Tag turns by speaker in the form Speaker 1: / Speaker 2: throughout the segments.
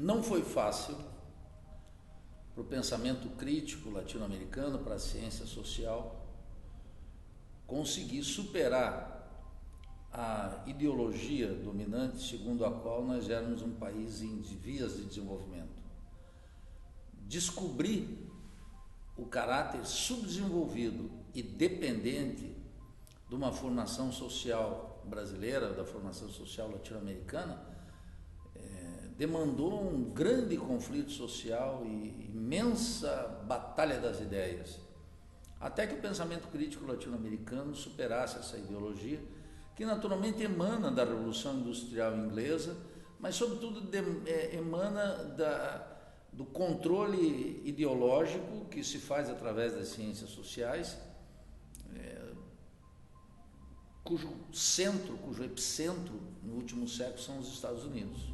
Speaker 1: Não foi fácil para o pensamento crítico latino-americano, para a ciência social, conseguir superar a ideologia dominante segundo a qual nós éramos um país em vias de desenvolvimento. Descobrir o caráter subdesenvolvido e dependente de uma formação social brasileira, da formação social latino-americana, demandou um grande conflito social e imensa batalha das ideias, até que o pensamento crítico latino-americano superasse essa ideologia, que naturalmente emana da Revolução Industrial Inglesa, mas sobretudo emana do controle ideológico que se faz através das ciências sociais, cujo epicentro no último século são os Estados Unidos.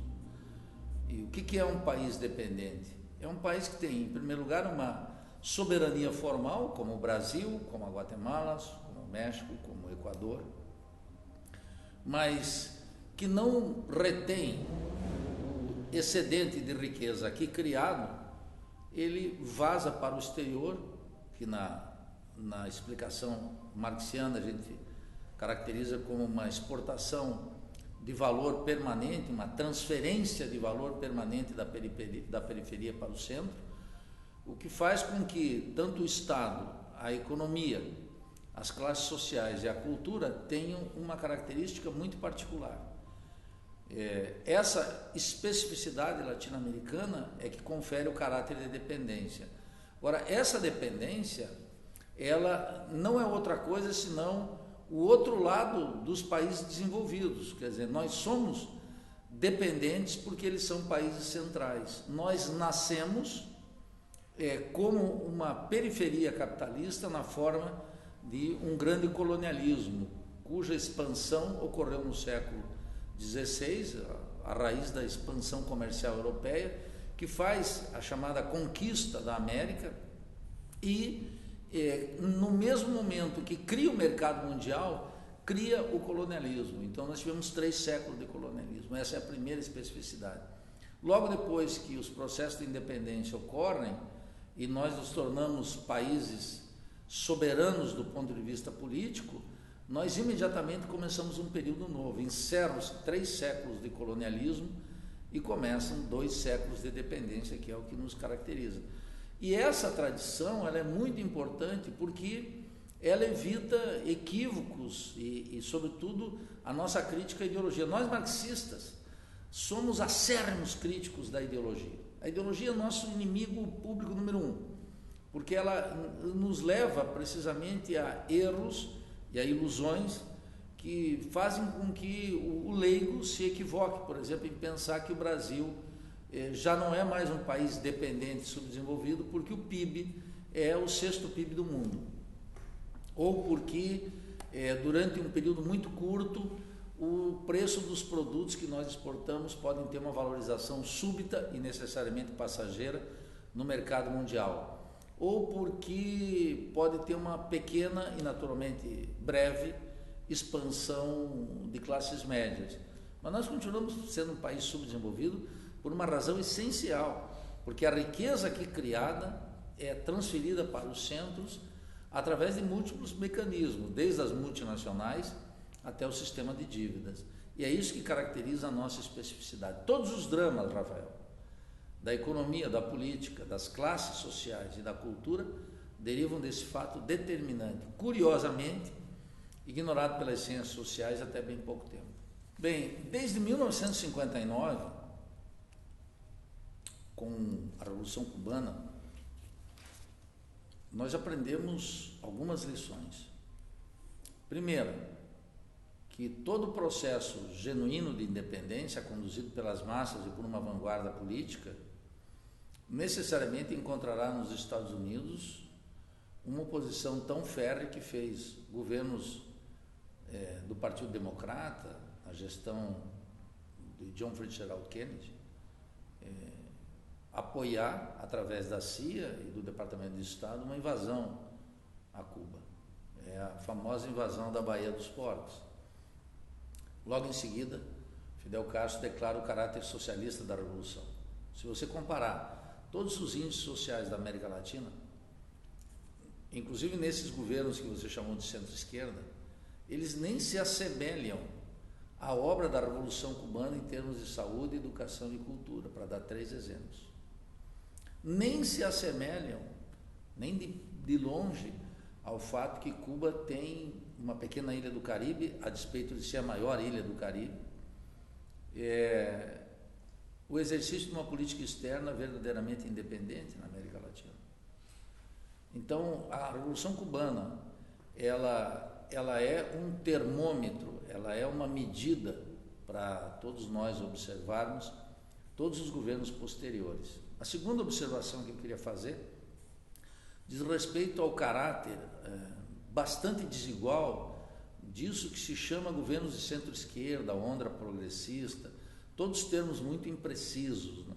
Speaker 1: E o que é um país dependente? É um país que tem, em primeiro lugar, uma soberania formal, como o Brasil, como a Guatemala, como o México, como o Equador, mas que não retém o excedente de riqueza aqui criado, ele vaza para o exterior, que na explicação marxiana a gente caracteriza como uma exportação de valor permanente, uma transferência de valor permanente da periferia para o centro, o que faz com que tanto o Estado, a economia, as classes sociais e a cultura tenham uma característica muito particular. Essa especificidade latino-americana é que confere o caráter de dependência. Agora, essa dependência, ela não é outra coisa senão o outro lado dos países desenvolvidos. Quer dizer, nós somos dependentes porque eles são países centrais. Nós nascemos como uma periferia capitalista na forma de um grande colonialismo, cuja expansão ocorreu no século XVI, a raiz da expansão comercial europeia, que faz a chamada conquista da América e, no mesmo momento que cria o mercado mundial, cria o colonialismo. Então nós tivemos 3 séculos de colonialismo, essa é a primeira especificidade. Logo depois que os processos de independência ocorrem e nós nos tornamos países soberanos do ponto de vista político, nós imediatamente começamos um período novo, encerram-se 3 séculos de colonialismo e começam 2 séculos de dependência, que é o que nos caracteriza. E essa tradição ela é muito importante porque ela evita equívocos e, sobretudo, a nossa crítica à ideologia. Nós, marxistas, somos acérrimos críticos da ideologia. A ideologia é nosso inimigo público número 1, porque ela nos leva precisamente a erros e a ilusões que fazem com que o leigo se equivoque, por exemplo, em pensar que o Brasil já não é mais um país dependente e subdesenvolvido porque o PIB é o 6º PIB do mundo, ou porque durante um período muito curto o preço dos produtos que nós exportamos podem ter uma valorização súbita e necessariamente passageira no mercado mundial, ou porque pode ter uma pequena e naturalmente breve expansão de classes médias. Mas nós continuamos sendo um país subdesenvolvido por uma razão essencial, porque a riqueza aqui criada é transferida para os centros através de múltiplos mecanismos, desde as multinacionais até o sistema de dívidas. E é isso que caracteriza a nossa especificidade. Todos os dramas, Rafael, da economia, da política, das classes sociais e da cultura derivam desse fato determinante, curiosamente ignorado pelas ciências sociais até bem pouco tempo. Bem, desde 1959, com a Revolução Cubana, nós aprendemos algumas lições. Primeiro, que todo processo genuíno de independência, conduzido pelas massas e por uma vanguarda política, necessariamente encontrará nos Estados Unidos uma oposição tão férrea que fez governos do Partido Democrata, a gestão de John Fitzgerald Kennedy, apoiar, através da CIA e do Departamento de Estado, uma invasão a Cuba. É a famosa invasão da Baía dos Porcos. Logo em seguida, Fidel Castro declara o caráter socialista da Revolução. Se você comparar todos os índices sociais da América Latina, inclusive nesses governos que você chamou de centro-esquerda, eles nem se assemelham à obra da Revolução Cubana em termos de saúde, educação e cultura, para dar 3 exemplos. Nem se assemelham, nem de longe, ao fato que Cuba tem uma pequena ilha do Caribe, a despeito de ser a maior ilha do Caribe, o exercício de uma política externa verdadeiramente independente na América Latina. Então, a Revolução Cubana, ela é um termômetro, ela é uma medida para todos nós observarmos todos os governos posteriores. A segunda observação que eu queria fazer diz respeito ao caráter bastante desigual disso que se chama governos de centro-esquerda, onda progressista, todos termos muito imprecisos, né?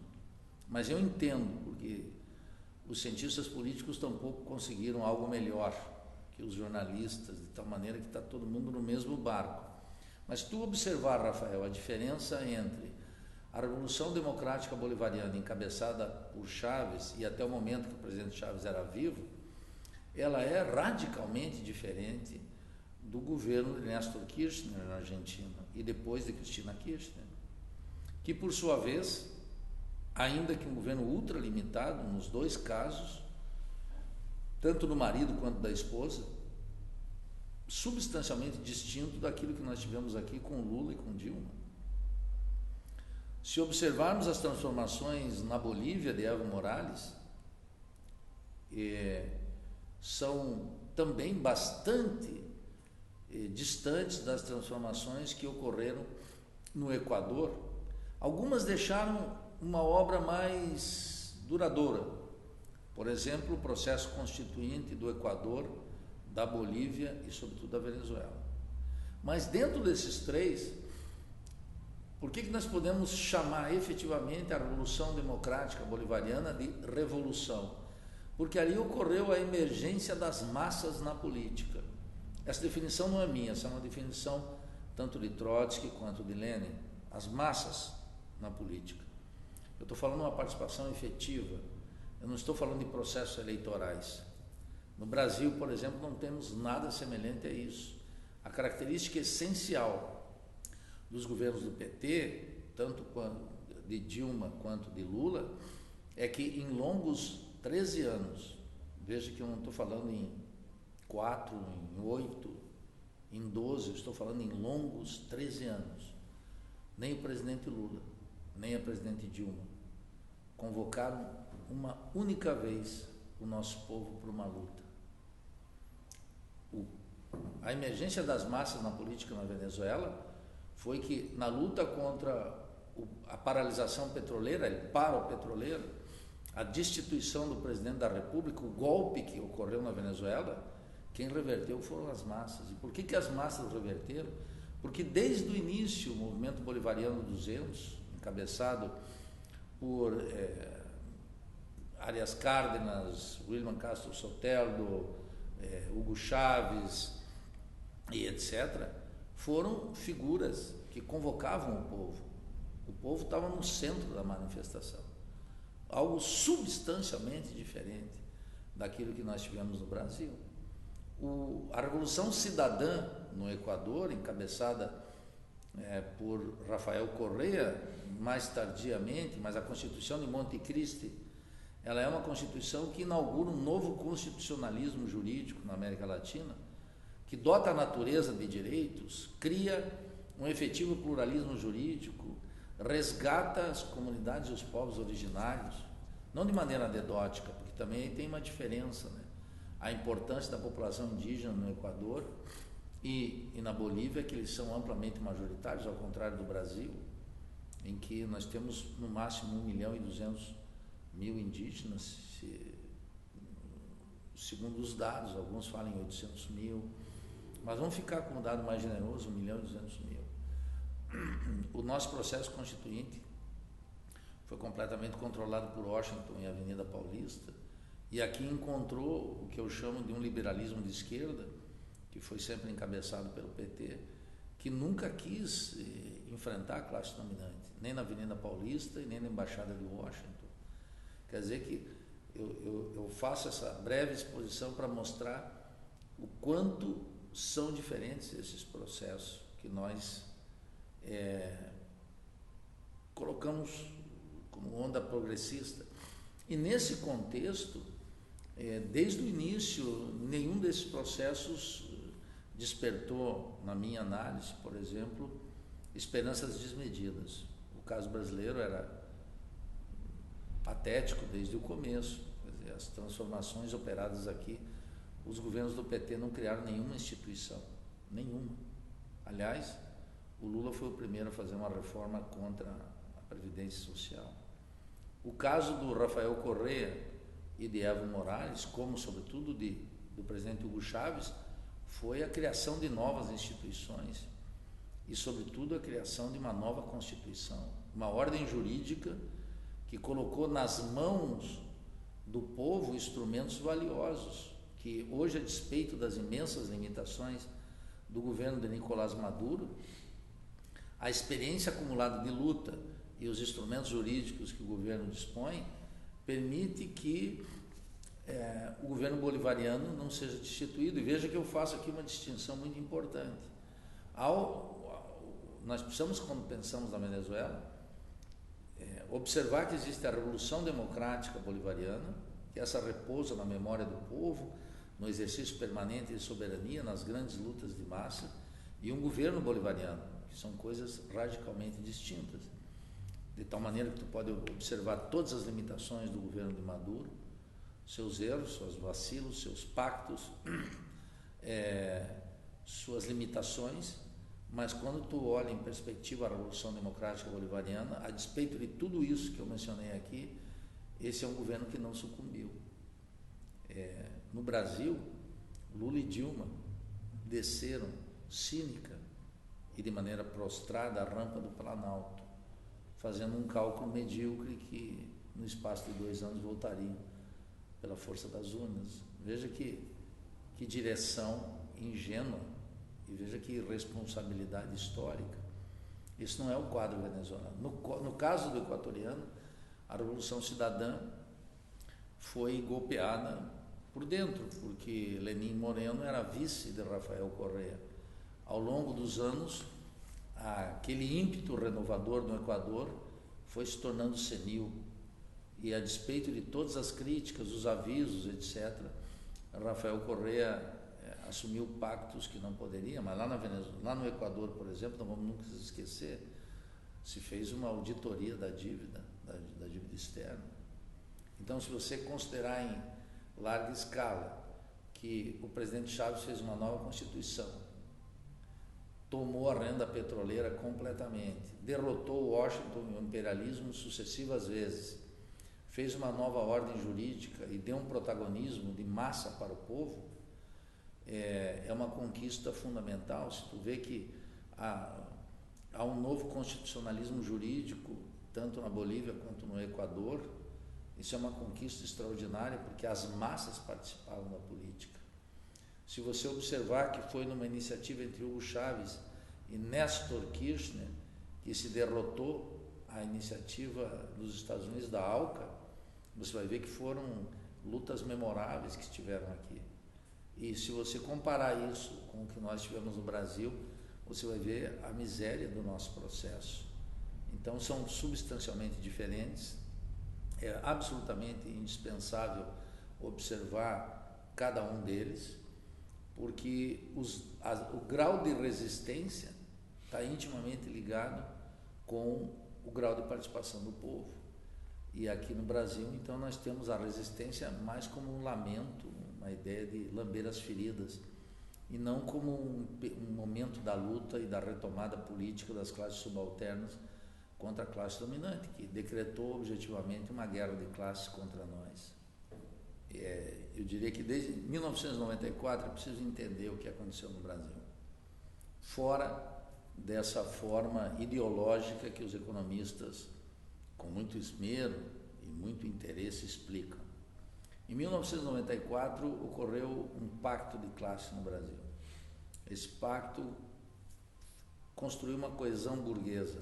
Speaker 1: Mas eu entendo, porque os cientistas políticos tampouco conseguiram algo melhor que os jornalistas, de tal maneira que está todo mundo no mesmo barco. Mas tu observar, Rafael, a diferença entre a Revolução Democrática Bolivariana, encabeçada por Chávez, e até o momento que o presidente Chávez era vivo, ela é radicalmente diferente do governo de Néstor Kirchner na Argentina e depois de Cristina Kirchner, que por sua vez, ainda que um governo ultralimitado, nos 2 casos, tanto do marido quanto da esposa, substancialmente distinto daquilo que nós tivemos aqui com Lula e com Dilma. Se observarmos as transformações na Bolívia de Evo Morales, são também bastante distantes das transformações que ocorreram no Equador. Algumas deixaram uma obra mais duradoura. Por exemplo, o processo constituinte do Equador, da Bolívia e, sobretudo, da Venezuela. Mas dentro desses 3, por que nós podemos chamar efetivamente a Revolução Democrática Bolivariana de revolução? Porque ali ocorreu a emergência das massas na política. Essa definição não é minha, essa é uma definição tanto de Trotsky quanto de Lenin. As massas na política. Eu estou falando de uma participação efetiva, eu não estou falando de processos eleitorais. No Brasil, por exemplo, não temos nada semelhante a isso. A característica essencial dos governos do PT, tanto de Dilma quanto de Lula, é que em longos 13 anos, veja que eu não estou falando em 4, em 8, em 12, eu estou falando em longos 13 anos. Nem o presidente Lula, nem a presidente Dilma convocaram uma única vez o nosso povo para uma luta. A emergência das massas na política na Venezuela foi que, na luta contra a paralisação petroleira, o paro petroleiro, a destituição do presidente da República, o golpe que ocorreu na Venezuela, quem reverteu foram as massas. E por que as massas reverteram? Porque desde o início o movimento bolivariano 200, encabeçado por Arias Cárdenas, William Castro Soteldo, Hugo Chávez e etc., foram figuras que convocavam o povo. O povo estava no centro da manifestação. Algo substancialmente diferente daquilo que nós tivemos no Brasil. A Revolução Cidadã no Equador, encabeçada por Rafael Correa, mais tardiamente, mas a Constituição de Montecristi, ela é uma Constituição que inaugura um novo constitucionalismo jurídico na América Latina, que dota a natureza de direitos, cria um efetivo pluralismo jurídico, resgata as comunidades e os povos originários, não de maneira anedótica, porque também tem uma diferença, né? A importância da população indígena no Equador e na Bolívia, que eles são amplamente majoritários, ao contrário do Brasil, em que nós temos no máximo 1.200.000 indígenas, segundo os dados, alguns falam em 800.000, mas vamos ficar com um dado mais generoso, 1.200.000. O nosso processo constituinte foi completamente controlado por Washington e a Avenida Paulista, e aqui encontrou o que eu chamo de um liberalismo de esquerda, que foi sempre encabeçado pelo PT, que nunca quis enfrentar a classe dominante, nem na Avenida Paulista e nem na Embaixada de Washington. Quer dizer que eu faço essa breve exposição para mostrar o quanto são diferentes esses processos que nós colocamos como onda progressista. E nesse contexto, desde o início, nenhum desses processos despertou, na minha análise, por exemplo, esperanças desmedidas. O caso brasileiro era patético desde o começo. Quer dizer, as transformações operadas aqui, os governos do PT não criaram nenhuma instituição, nenhuma. Aliás, o Lula foi o primeiro a fazer uma reforma contra a Previdência Social. O caso do Rafael Correa e de Evo Morales, como sobretudo do presidente Hugo Chávez, foi a criação de novas instituições e, sobretudo, a criação de uma nova Constituição, uma ordem jurídica que colocou nas mãos do povo instrumentos valiosos, que hoje, a despeito das imensas limitações do governo de Nicolás Maduro, a experiência acumulada de luta e os instrumentos jurídicos que o governo dispõe permite que o governo bolivariano não seja destituído. E veja que eu faço aqui uma distinção muito importante. Nós precisamos, quando pensamos na Venezuela, observar que existe a Revolução Democrática Bolivariana, que essa repousa na memória do povo, no exercício permanente de soberania, nas grandes lutas de massa, e um governo bolivariano, que são coisas radicalmente distintas. De tal maneira que tu pode observar todas as limitações do governo de Maduro, seus erros, seus vacilos, seus pactos, suas limitações, mas quando tu olha em perspectiva a Revolução Democrática Bolivariana, a despeito de tudo isso que eu mencionei aqui, esse é um governo que não sucumbiu. No Brasil, Lula e Dilma desceram cínica e de maneira prostrada a rampa do Planalto, fazendo um cálculo medíocre que no espaço de 2 anos voltariam pela força das urnas. Veja que direção ingênua e veja que irresponsabilidade histórica. Isso não é o quadro venezuelano. No caso do equatoriano, a Revolução Cidadã foi golpeada por dentro, porque Lenín Moreno era vice de Rafael Correa. Ao longo dos anos, aquele ímpeto renovador no Equador foi se tornando senil. E a despeito de todas as críticas, os avisos, etc., Rafael Correa assumiu pactos que não poderia, mas lá no Equador, por exemplo, não vamos nunca esquecer, se fez uma auditoria da dívida externa. Então, se você considerar em larga escala que o presidente Chávez fez uma nova Constituição, tomou a renda petroleira completamente, derrotou Washington e o imperialismo sucessivas vezes, fez uma nova ordem jurídica e deu um protagonismo de massa para o povo, é uma conquista fundamental. Se tu vê que há um novo constitucionalismo jurídico, tanto na Bolívia quanto no Equador, isso é uma conquista extraordinária, porque as massas participavam da política. Se você observar que foi numa iniciativa entre Hugo Chávez e Néstor Kirchner que se derrotou a iniciativa dos Estados Unidos da ALCA, você vai ver que foram lutas memoráveis que estiveram aqui. E se você comparar isso com o que nós tivemos no Brasil, você vai ver a miséria do nosso processo. Então, são substancialmente diferentes. É absolutamente indispensável observar cada um deles, porque o grau de resistência está intimamente ligado com o grau de participação do povo. E aqui no Brasil, então, nós temos a resistência mais como um lamento, uma ideia de lamber as feridas, e não como um momento da luta e da retomada política das classes subalternas contra a classe dominante, que decretou objetivamente uma guerra de classes contra nós. Eu diria que desde 1994 é preciso entender o que aconteceu no Brasil, fora dessa forma ideológica que os economistas, com muito esmero e muito interesse, explicam. Em 1994 ocorreu um pacto de classe no Brasil. Esse pacto construir uma coesão burguesa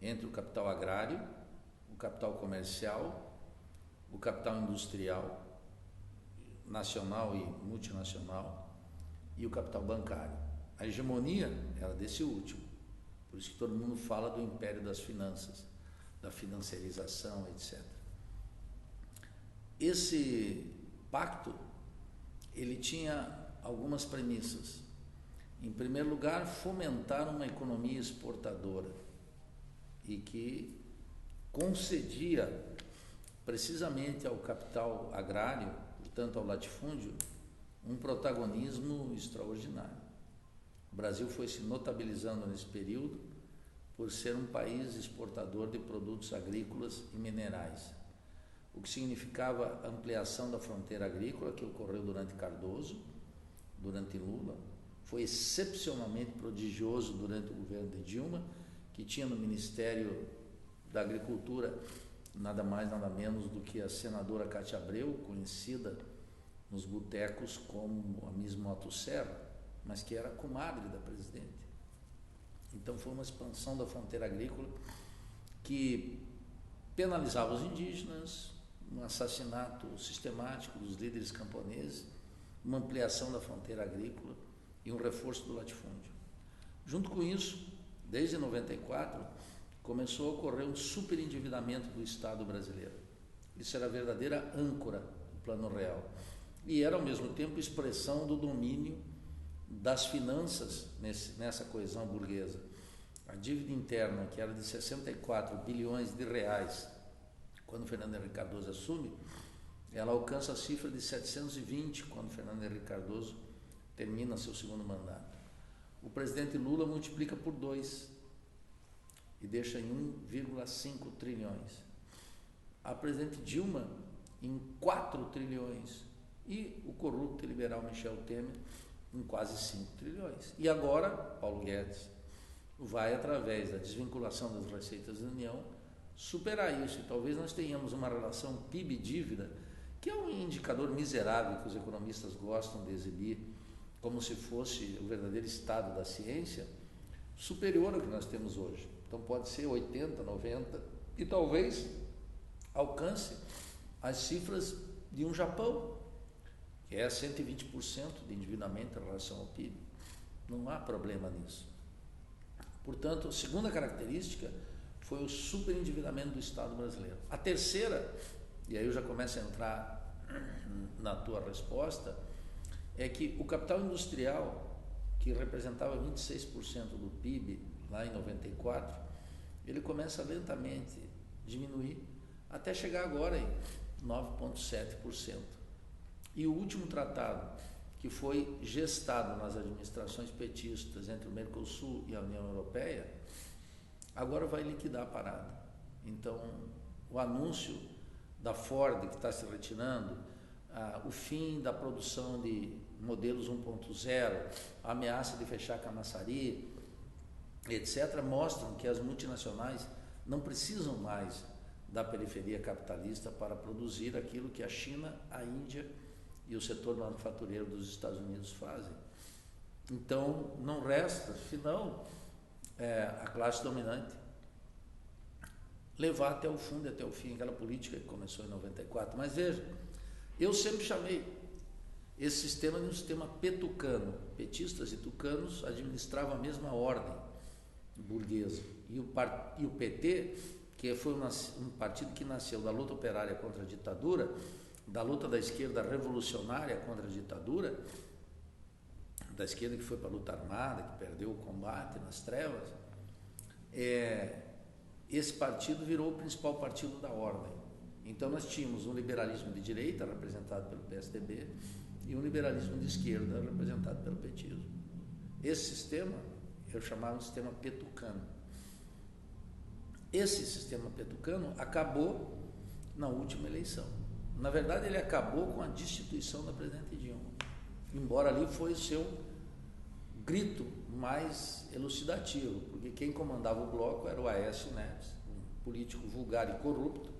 Speaker 1: entre o capital agrário, o capital comercial, o capital industrial, nacional e multinacional, e o capital bancário. A hegemonia era desse último, por isso que todo mundo fala do império das finanças, da financiarização, etc. Esse pacto, ele tinha algumas premissas. Em primeiro lugar, fomentar uma economia exportadora e que concedia precisamente ao capital agrário, portanto ao latifúndio, um protagonismo extraordinário. O Brasil foi se notabilizando nesse período por ser um país exportador de produtos agrícolas e minerais, o que significava a ampliação da fronteira agrícola que ocorreu durante Cardoso, durante Lula, foi excepcionalmente prodigioso durante o governo de Dilma, que tinha no Ministério da Agricultura nada mais, nada menos do que a senadora Cátia Abreu, conhecida nos botecos como a Miss Motosserra, mas que era comadre da presidente. Então foi uma expansão da fronteira agrícola que penalizava os indígenas, um assassinato sistemático dos líderes camponeses, uma ampliação da fronteira agrícola e um reforço do latifúndio. Junto com isso, desde 94, começou a ocorrer um superendividamento do Estado brasileiro. Isso era a verdadeira âncora do Plano Real. E era, ao mesmo tempo, expressão do domínio das finanças nessa coesão burguesa. A dívida interna, que era de 64 bilhões de reais, quando Fernando Henrique Cardoso assume, ela alcança a cifra de 720 quando Fernando Henrique Cardoso termina seu segundo mandato. O presidente Lula multiplica por 2 e deixa em 1,5 trilhões. A presidente Dilma em 4 trilhões e o corrupto e liberal Michel Temer em quase 5 trilhões. E agora, Paulo Guedes vai, através da desvinculação das receitas da União, superar isso. E talvez nós tenhamos uma relação PIB-dívida, que é um indicador miserável que os economistas gostam de exibir, como se fosse o verdadeiro estado da ciência, superior ao que nós temos hoje. Então pode ser 80, 90 e talvez alcance as cifras de um Japão, que é 120% de endividamento em relação ao PIB. Não há problema nisso. Portanto, a segunda característica foi o superendividamento do Estado brasileiro. A terceira, e aí eu já começo a entrar na tua resposta, é que o capital industrial, que representava 26% do PIB lá em 94, ele começa a lentamente diminuir até chegar agora em 9,7%. E o último tratado, que foi gestado nas administrações petistas entre o Mercosul e a União Europeia, agora vai liquidar a parada. Então, o anúncio da Ford, que está se retirando, o fim da produção de modelos 1.0, a ameaça de fechar Camaçari, etc., mostram que as multinacionais não precisam mais da periferia capitalista para produzir aquilo que a China, a Índia e o setor manufatureiro dos Estados Unidos fazem. Então, não resta, senão, a classe dominante levar até o fundo e até o fim aquela política que começou em 94. Mas veja, eu sempre chamei esse sistema de um sistema petucano. Petistas e tucanos administravam a mesma ordem burguesa. E o PT, que foi um partido que nasceu da luta operária contra a ditadura, da luta da esquerda revolucionária contra a ditadura, da esquerda que foi para a luta armada, que perdeu o combate nas trevas, esse partido virou o principal partido da ordem. Então nós tínhamos um liberalismo de direita, representado pelo PSDB, e um liberalismo de esquerda, representado pelo petismo. Esse sistema, eu chamava de sistema petucano. Esse sistema petucano acabou na última eleição. Na verdade, ele acabou com a destituição da presidente Dilma, embora ali foi o seu grito mais elucidativo, porque quem comandava o bloco era o Aécio Neves, um político vulgar e corrupto,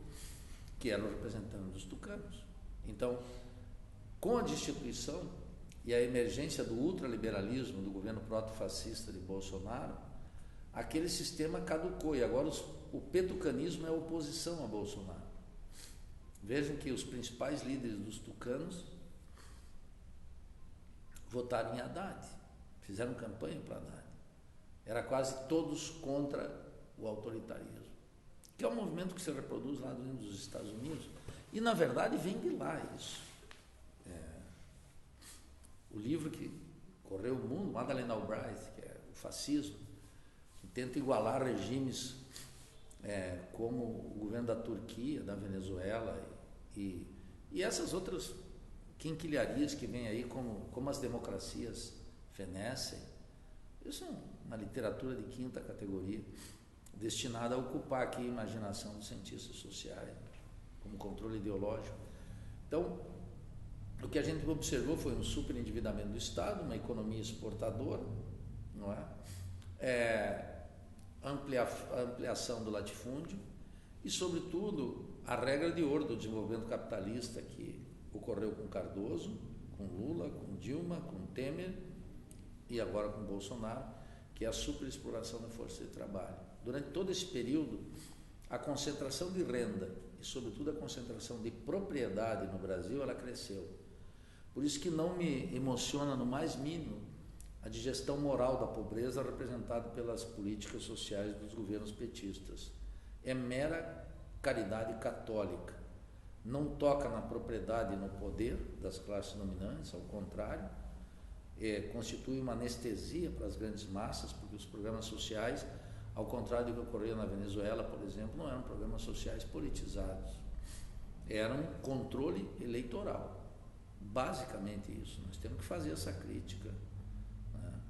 Speaker 1: que era o representante dos tucanos. Então, com a destituição e a emergência do ultraliberalismo do governo proto-fascista de Bolsonaro, aquele sistema caducou e agora o petucanismo é oposição a Bolsonaro. Vejam que os principais líderes dos tucanos votaram em Haddad, fizeram campanha para Haddad. Era quase todos contra o autoritarismo, que é um movimento que se reproduz lá dentro dos Estados Unidos e, na verdade, vem de lá isso. O livro que correu o mundo, Madeleine Albright, que é o fascismo, que tenta igualar regimes como o governo da Turquia, da Venezuela e essas outras quinquilharias que vêm aí, como as democracias fenecem. Isso é uma literatura de quinta categoria, destinada a ocupar aqui a imaginação dos cientistas sociais, como controle ideológico. Então, o que a gente observou foi um superendividamento do Estado, uma economia exportadora, não é? A ampliação do latifúndio e, sobretudo, a regra de ouro do desenvolvimento capitalista que ocorreu com Cardoso, com Lula, com Dilma, com Temer e agora com Bolsonaro, que é a superexploração da força de trabalho. Durante todo esse período, a concentração de renda e, sobretudo, a concentração de propriedade no Brasil, ela cresceu. Por isso que não me emociona no mais mínimo a digestão moral da pobreza representada pelas políticas sociais dos governos petistas. É mera caridade católica. Não toca na propriedade e no poder das classes dominantes, ao contrário, constitui uma anestesia para as grandes massas, porque os programas sociais, ao contrário do que ocorreu na Venezuela, por exemplo, não eram programas sociais politizados, eram controle eleitoral. Basicamente isso, nós temos que fazer essa crítica, né?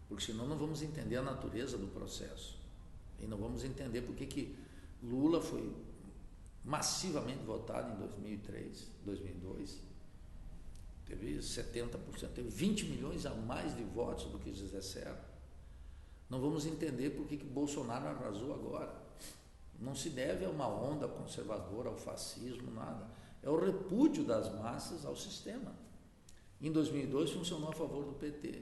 Speaker 1: Porque senão não vamos entender a natureza do processo e não vamos entender por que Lula foi massivamente votado em 2003, 2002, teve 70%, teve 20 milhões a mais de votos do que José Serra. Não vamos entender por que Bolsonaro arrasou agora. Não se deve a uma onda conservadora, ao fascismo, nada. É o repúdio das massas ao sistema. Em 2002 funcionou a favor do PT.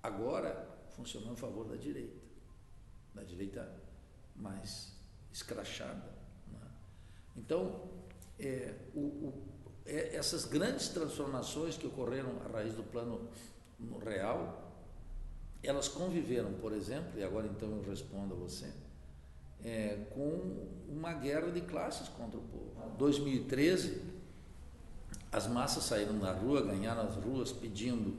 Speaker 1: Agora funcionou a favor da direita mais escrachada, né? Então, essas grandes transformações que ocorreram à raiz do plano real, elas conviveram, por exemplo, e agora então eu respondo a você, com uma guerra de classes contra o povo. Em 2013, as massas saíram na rua, ganharam as ruas pedindo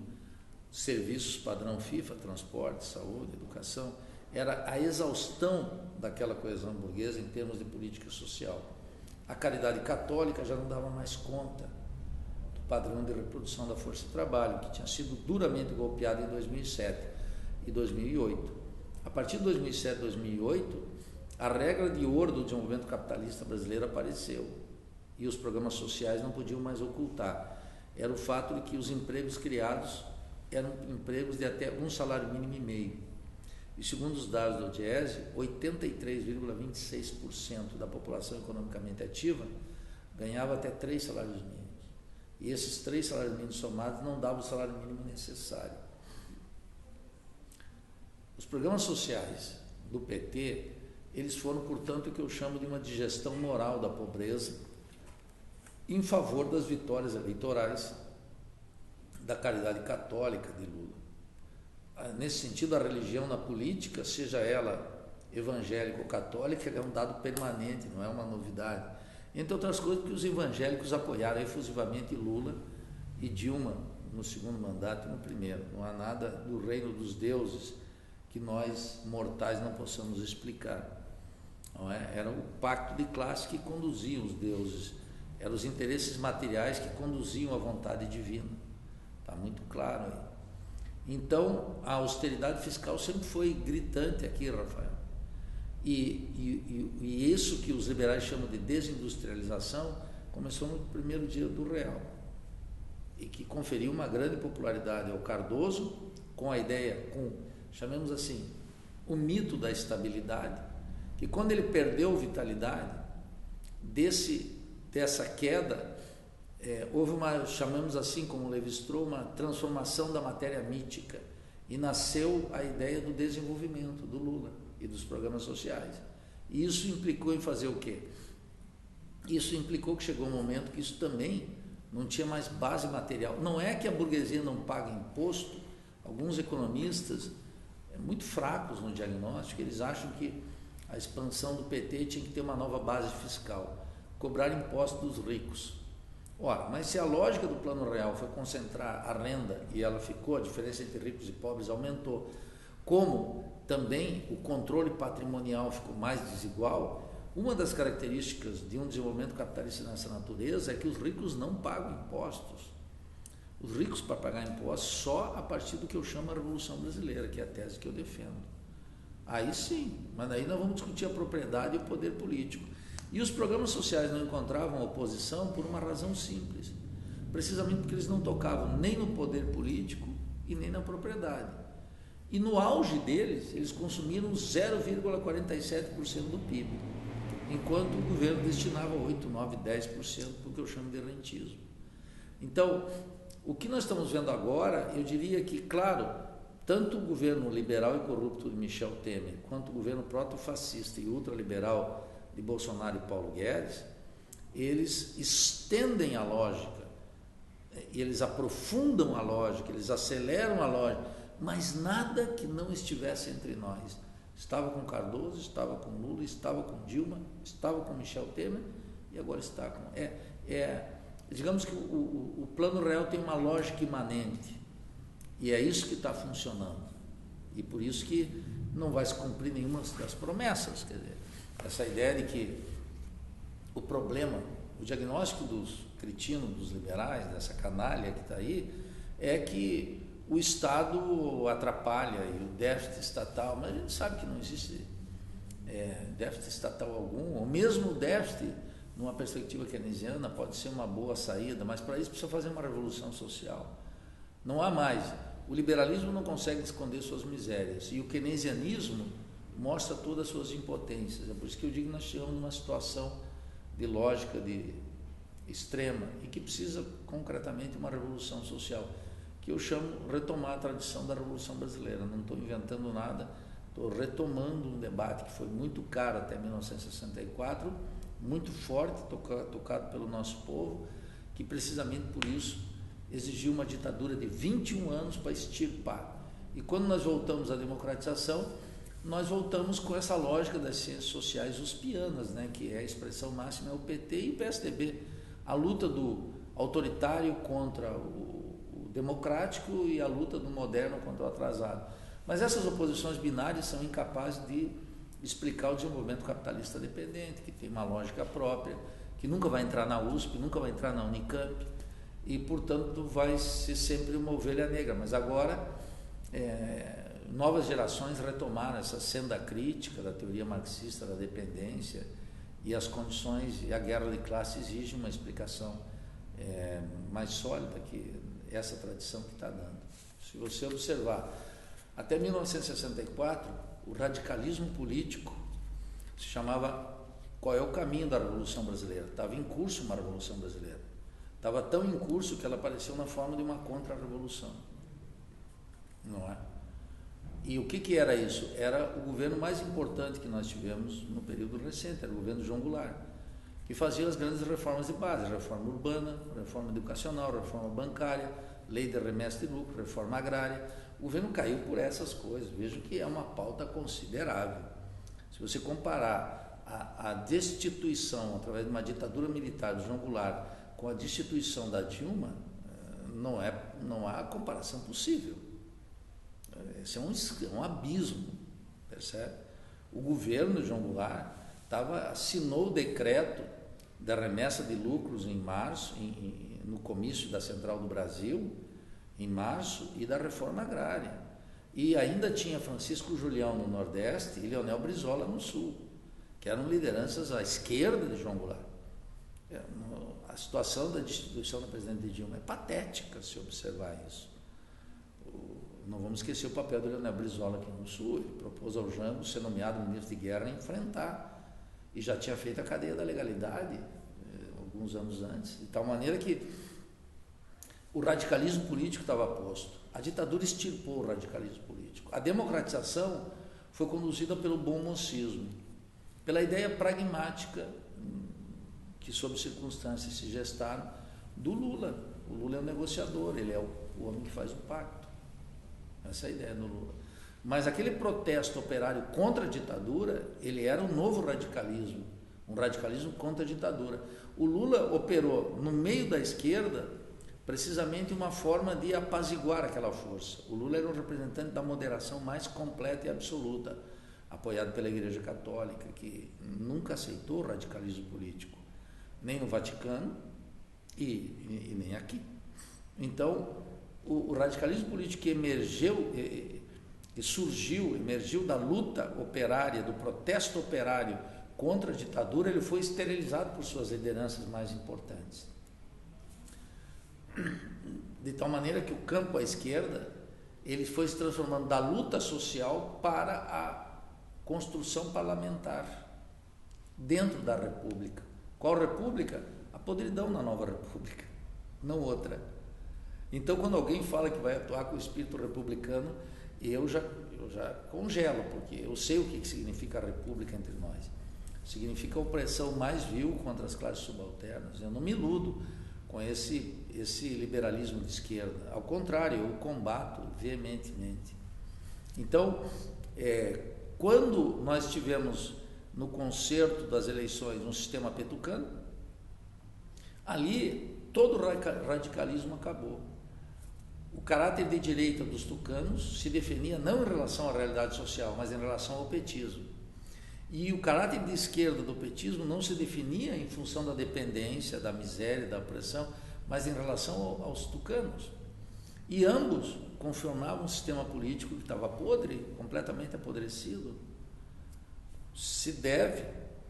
Speaker 1: serviços padrão FIFA, transporte, saúde, educação. Era a exaustão daquela coesão burguesa em termos de política social. A caridade católica já não dava mais conta do padrão de reprodução da força de trabalho, que tinha sido duramente golpeado em 2007 e 2008. A partir de 2007 e 2008, a regra de ouro do desenvolvimento capitalista brasileiro apareceu e os programas sociais não podiam mais ocultar. Era o fato de que os empregos criados eram empregos de até um salário mínimo e meio. E segundo os dados do Diese, 83,26% da população economicamente ativa ganhava até 3 salários mínimos. E esses 3 salários mínimos somados não davam o salário mínimo necessário. Os programas sociais do PT, eles foram, portanto, o que eu chamo de uma digestão moral da pobreza em favor das vitórias eleitorais da caridade católica de Lula. Nesse sentido, a religião na política, seja ela evangélica ou católica, é um dado permanente, não é uma novidade. Entre outras coisas, porque os evangélicos apoiaram efusivamente Lula e Dilma no segundo mandato e no primeiro. Não há nada do reino dos deuses que nós, mortais, não possamos explicar. Não é? Era o pacto de classe que conduzia os deuses, eram os interesses materiais que conduziam a vontade divina. Está muito claro aí. Então, a austeridade fiscal sempre foi gritante aqui, Rafael. E isso que os liberais chamam de desindustrialização começou no primeiro dia do real e que conferiu uma grande popularidade ao Cardoso com a ideia, chamemos assim, o mito da estabilidade, que quando ele perdeu vitalidade, dessa queda, houve uma, chamamos assim, como Levi-Strauss, uma transformação da matéria mítica e nasceu a ideia do desenvolvimento do Lula e dos programas sociais. E isso implicou em fazer o quê? Isso implicou que chegou um momento que isso também não tinha mais base material. Não é que a burguesia não paga imposto, alguns economistas, muito fracos no diagnóstico, eles acham que a expansão do PT tinha que ter uma nova base fiscal, cobrar impostos dos ricos. Ora, mas se a lógica do Plano Real foi concentrar a renda e ela ficou, a diferença entre ricos e pobres aumentou, como também o controle patrimonial ficou mais desigual, uma das características de um desenvolvimento capitalista nessa natureza é que os ricos não pagam impostos. Os ricos, para pagar impostos, só a partir do que eu chamo a Revolução Brasileira, que é a tese que eu defendo. Aí sim, mas aí nós vamos discutir a propriedade e o poder político. E os programas sociais não encontravam oposição por uma razão simples, precisamente porque eles não tocavam nem no poder político e nem na propriedade. E no auge deles, eles consumiram 0,47% do PIB, enquanto o governo destinava 8, 9, 10% para o que eu chamo de rentismo. Então, o que nós estamos vendo agora, eu diria que, claro, tanto o governo liberal e corrupto de Michel Temer, quanto o governo proto-fascista e ultraliberal de Bolsonaro e Paulo Guedes, eles estendem a lógica, eles aprofundam a lógica, eles aceleram a lógica, mas nada que não estivesse entre nós. Estava com Cardoso, estava com Lula, estava com Dilma, estava com Michel Temer e agora está com... digamos que o Plano Real tem uma lógica imanente e é isso que está funcionando. E por isso que não vai se cumprir nenhuma das promessas. Quer dizer, essa ideia de que o problema, o diagnóstico dos cretinos, dos liberais, dessa canalha que está aí, é que o Estado atrapalha e o déficit estatal, mas a gente sabe que não existe déficit estatal algum, ou mesmo o déficit, numa perspectiva keynesiana, pode ser uma boa saída, mas para isso precisa fazer uma revolução social. Não há mais. O liberalismo não consegue esconder suas misérias, e o keynesianismo mostra todas as suas impotências. É por isso que eu digo que nós chegamos numa situação de lógica de extrema e que precisa concretamente uma revolução social, que eu chamo retomar a tradição da Revolução Brasileira. Não estou inventando nada, estou retomando um debate que foi muito caro até 1964, muito forte, tocado pelo nosso povo, que precisamente por isso exigiu uma ditadura de 21 anos para extirpar. E quando nós voltamos à democratização, nós voltamos com essa lógica das ciências sociais uspianas, né, que é a expressão máxima, é o PT e o PSDB. A luta do autoritário contra o democrático e a luta do moderno contra o atrasado. Mas essas oposições binárias são incapazes de explicar o desenvolvimento capitalista dependente, que tem uma lógica própria, que nunca vai entrar na USP, nunca vai entrar na Unicamp, e, portanto, vai ser sempre uma ovelha negra. Mas agora, novas gerações retomaram essa senda crítica da teoria marxista da dependência, e as condições, e a guerra de classe exige uma explicação mais sólida que essa tradição que está dando. Se você observar, até 1964, o radicalismo político se chamava Qual é o Caminho da Revolução Brasileira? Estava em curso uma Revolução Brasileira. Estava tão em curso que ela apareceu na forma de uma contra-revolução. Não é? E o que era isso? Era o governo mais importante que nós tivemos no período recente, era o governo João Goulart, que fazia as grandes reformas de base, reforma urbana, reforma educacional, reforma bancária, lei de remessa de lucro, reforma agrária. O governo caiu por essas coisas. Vejo que é uma pauta considerável. Se você comparar a destituição através de uma ditadura militar do João Goulart com a destituição da Dilma, não há comparação possível. Esse é um abismo, percebe? O governo de João Goulart assinou o decreto da remessa de lucros em março, no comício da Central do Brasil, em março, e da reforma agrária. E ainda tinha Francisco Julião no Nordeste e Leonel Brizola no Sul, que eram lideranças à esquerda de João Goulart. A situação da destituição da presidente Dilma é patética, se observar isso. Não vamos esquecer o papel do Leonel Brizola aqui no Sul. Ele propôs ao Jango ser nomeado ministro de guerra e enfrentar. E já tinha feito a cadeia da legalidade alguns anos antes. De tal maneira que o radicalismo político estava posto. A ditadura extirpou o radicalismo político. A democratização foi conduzida pelo bom mocismo, pela ideia pragmática que, sob circunstâncias, se gestaram do Lula. O Lula é um negociador, ele é o homem que faz o pacto. Essa é a ideia do Lula. Mas aquele protesto operário contra a ditadura, ele era um novo radicalismo, um radicalismo contra a ditadura. O Lula operou no meio da esquerda precisamente uma forma de apaziguar aquela força. O Lula era um representante da moderação mais completa e absoluta, apoiado pela Igreja Católica, que nunca aceitou o radicalismo político, nem no Vaticano e nem aqui. Então, o radicalismo político que emergiu da luta operária, do protesto operário contra a ditadura, ele foi esterilizado por suas lideranças mais importantes. De tal maneira que o campo à esquerda, ele foi se transformando da luta social para a construção parlamentar dentro da República. Qual República? A podridão na nova República, não outra. Então, quando alguém fala que vai atuar com o espírito republicano, eu já congelo, porque eu sei o que significa a República entre nós. Significa a opressão mais vil contra as classes subalternas. Eu não me iludo com esse liberalismo de esquerda. Ao contrário, eu o combato veementemente. Então, quando nós tivemos no concerto das eleições um sistema petucano, ali todo o radicalismo acabou. O caráter de direita dos tucanos se definia não em relação à realidade social, mas em relação ao petismo. E o caráter de esquerda do petismo não se definia em função da dependência, da miséria, da opressão, mas em relação aos tucanos. E ambos confirmavam um sistema político que estava podre, completamente apodrecido. Se deve,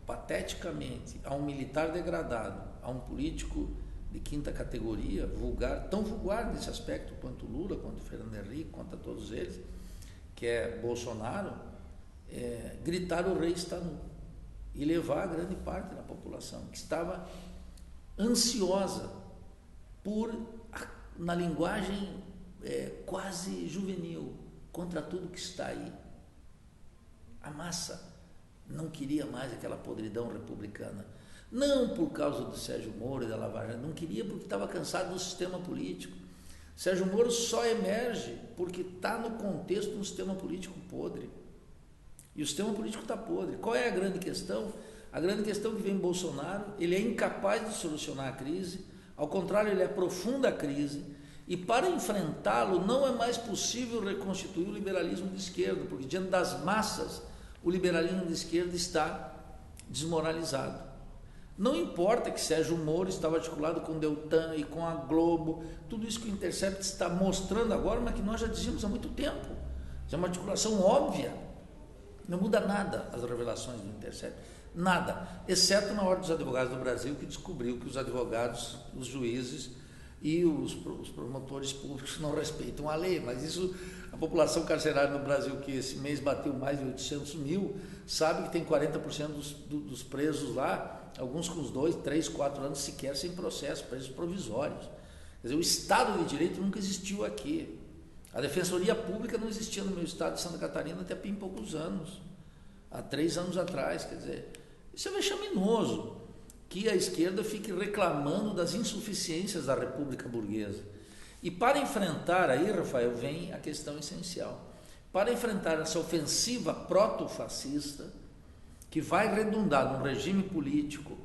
Speaker 1: pateticamente, a um militar degradado, a um político de quinta categoria, vulgar, tão vulgar nesse aspecto quanto Lula, quanto Fernando Henrique, quanto a todos eles, que é Bolsonaro, gritar o rei está nu e levar a grande parte da população que estava ansiosa por, na linguagem quase juvenil, contra tudo que está aí. A massa não queria mais aquela podridão republicana. Não por causa do Sérgio Moro e da Lava Jato, não queria porque estava cansado do sistema político. Sérgio Moro só emerge porque está no contexto de um sistema político podre. E o sistema político está podre. Qual é a grande questão? A grande questão que vem Bolsonaro, ele é incapaz de solucionar a crise, ao contrário, ele aprofunda a crise, e para enfrentá-lo não é mais possível reconstituir o liberalismo de esquerda, porque diante das massas, o liberalismo de esquerda está desmoralizado. Não importa que Sérgio Moro estava articulado com o Deltan e com a Globo, tudo isso que o Intercept está mostrando agora, mas que nós já dizíamos há muito tempo. Isso é uma articulação óbvia. Não muda nada as revelações do Intercept. Nada, exceto na Ordem dos Advogados do Brasil, que descobriu que os advogados, os juízes e os promotores públicos não respeitam a lei. Mas isso, a população carcerária no Brasil, que esse mês bateu mais de 800 mil, sabe que tem 40% dos presos lá, alguns com os 2, 3, 4 anos sequer sem processo, presos provisórios. Quer dizer, o Estado de Direito nunca existiu aqui. A Defensoria Pública não existia no meu estado de Santa Catarina até bem poucos anos, há 3 anos atrás. Quer dizer, isso é vexaminoso que a esquerda fique reclamando das insuficiências da República Burguesa. E para enfrentar, aí, Rafael, vem a questão essencial. Para enfrentar essa ofensiva proto-fascista, que vai redundar num regime político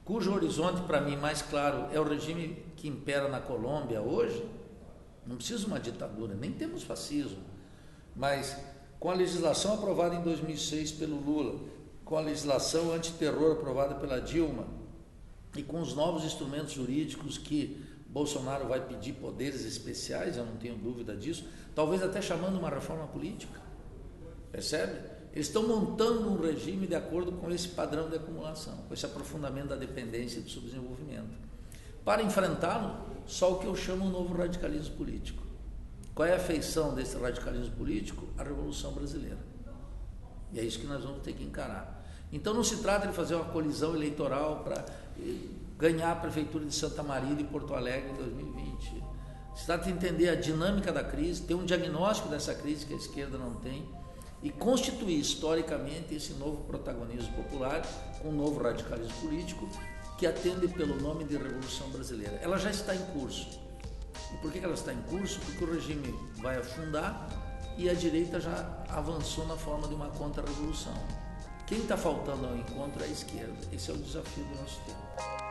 Speaker 1: cujo horizonte, para mim, mais claro, é o regime que impera na Colômbia hoje. Não precisa de uma ditadura, nem temos fascismo, mas com a legislação aprovada em 2006 pelo Lula, com a legislação antiterror aprovada pela Dilma e com os novos instrumentos jurídicos que Bolsonaro vai pedir poderes especiais, eu não tenho dúvida disso, talvez até chamando uma reforma política, percebe? Eles estão montando um regime de acordo com esse padrão de acumulação, com esse aprofundamento da dependência e do subdesenvolvimento. Para enfrentá-lo, só o que eu chamo de novo radicalismo político. Qual é a feição desse radicalismo político? A Revolução Brasileira. E é isso que nós vamos ter que encarar. Então não se trata de fazer uma colisão eleitoral para ganhar a Prefeitura de Santa Maria e de Porto Alegre em 2020. Se trata de entender a dinâmica da crise, ter um diagnóstico dessa crise que a esquerda não tem e constituir historicamente esse novo protagonismo popular com um novo radicalismo político que atende pelo nome de Revolução Brasileira. Ela já está em curso. E por que ela está em curso? Porque o regime vai afundar e a direita já avançou na forma de uma contra-revolução. Quem está faltando ao encontro é a esquerda. Esse é o desafio do nosso tempo.